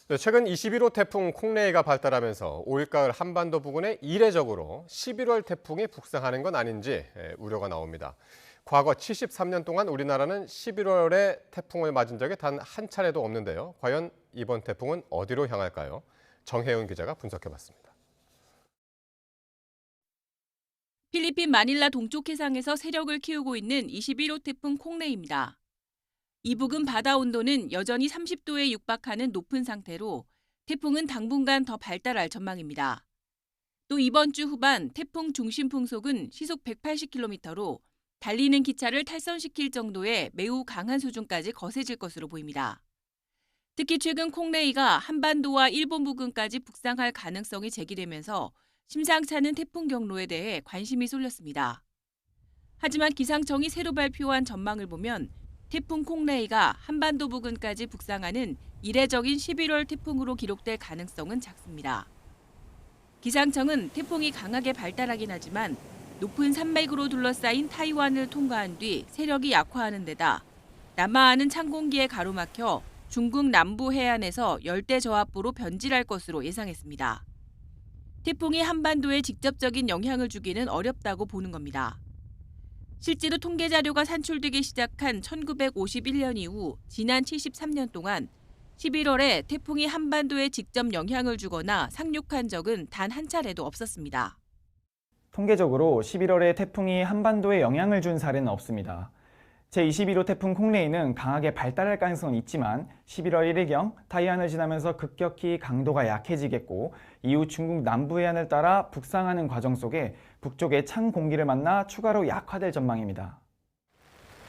네, 최근 21호 태풍 콩레이가 발달하면서 올가을 한반도 부근에 이례적으로 11월 태풍이 북상하는 건 아닌지 우려가 나옵니다. 과거 73년 동안 우리나라는 11월에 태풍을 맞은 적이 단 한 차례도 없는데요. 과연 이번 태풍은 어디로 향할까요? 정혜윤 기자가 분석해봤습니다. 필리핀 마닐라 동쪽 해상에서 세력을 키우고 있는 21호 태풍 콩레이입니다. 이북은 바다 온도는 여전히 30도에 육박하는 높은 상태로 태풍은 당분간 더 발달할 전망입니다. 또 이번 주 후반 태풍 중심 풍속은 시속 180km로 달리는 기차를 탈선시킬 정도의 매우 강한 수준까지 거세질 것으로 보입니다. 특히 최근 콩레이가 한반도와 일본 부근까지 북상할 가능성이 제기되면서 심상치 않은 태풍 경로에 대해 관심이 쏠렸습니다. 하지만 기상청이 새로 발표한 전망을 보면 태풍 콩레이가 한반도 부근까지 북상하는 이례적인 11월 태풍으로 기록될 가능성은 작습니다. 기상청은 태풍이 강하게 발달하긴 하지만 높은 산맥으로 둘러싸인 타이완을 통과한 뒤 세력이 약화하는 데다 남하하는 찬 공기에 가로막혀 중국 남부 해안에서 열대저하부로 변질할 것으로 예상했습니다. 태풍이 한반도에 직접적인 영향을 주기는 어렵다고 보는 겁니다. 실제로 통계 자료가 산출되기 시작한 1951년 이후 지난 73년 동안 11월에 태풍이 한반도에 직접 영향을 주거나 상륙한 적은 단 한 차례도 없었습니다. 통계적으로 11월에 태풍이 한반도에 영향을 준 사례는 없습니다. 제21호 태풍 콩레이는 강하게 발달할 가능성은 있지만 11월 1일경 타이완을 지나면서 급격히 강도가 약해지겠고 이후 중국 남부 해안을 따라 북상하는 과정 속에 북쪽의 찬 공기를 만나 추가로 약화될 전망입니다.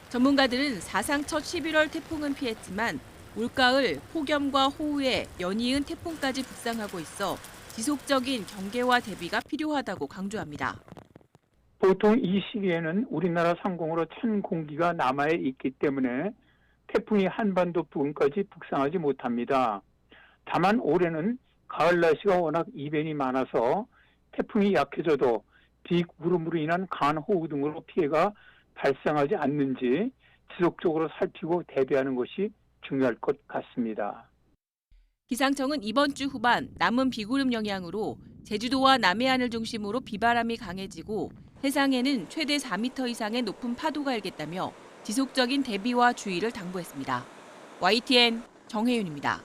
전문가들은 사상 첫 11월 태풍은 피했지만 올가을 폭염과 호우에 연이은 태풍까지 북상하고 있어 지속적인 경계와 대비가 필요하다고 강조합니다. 보통 이 시기에는 우리나라 상공으로 찬 공기가 남하에 있기 때문에 태풍이 한반도 부근까지 북상하지 못합니다. 다만 올해는 가을 날씨가 워낙 이변이 많아서 태풍이 약해져도 비구름으로 인한 간호우 등으로 피해가 발생하지 않는지 지속적으로 살피고 대비하는 것이 중요할 것 같습니다. 기상청은 이번 주 후반 남은 비구름 영향으로 제주도와 남해안을 중심으로 비바람이 강해지고 해상에는 최대 4m 이상의 높은 파도가 일겠다며 지속적인 대비와 주의를 당부했습니다. YTN 정혜윤입니다.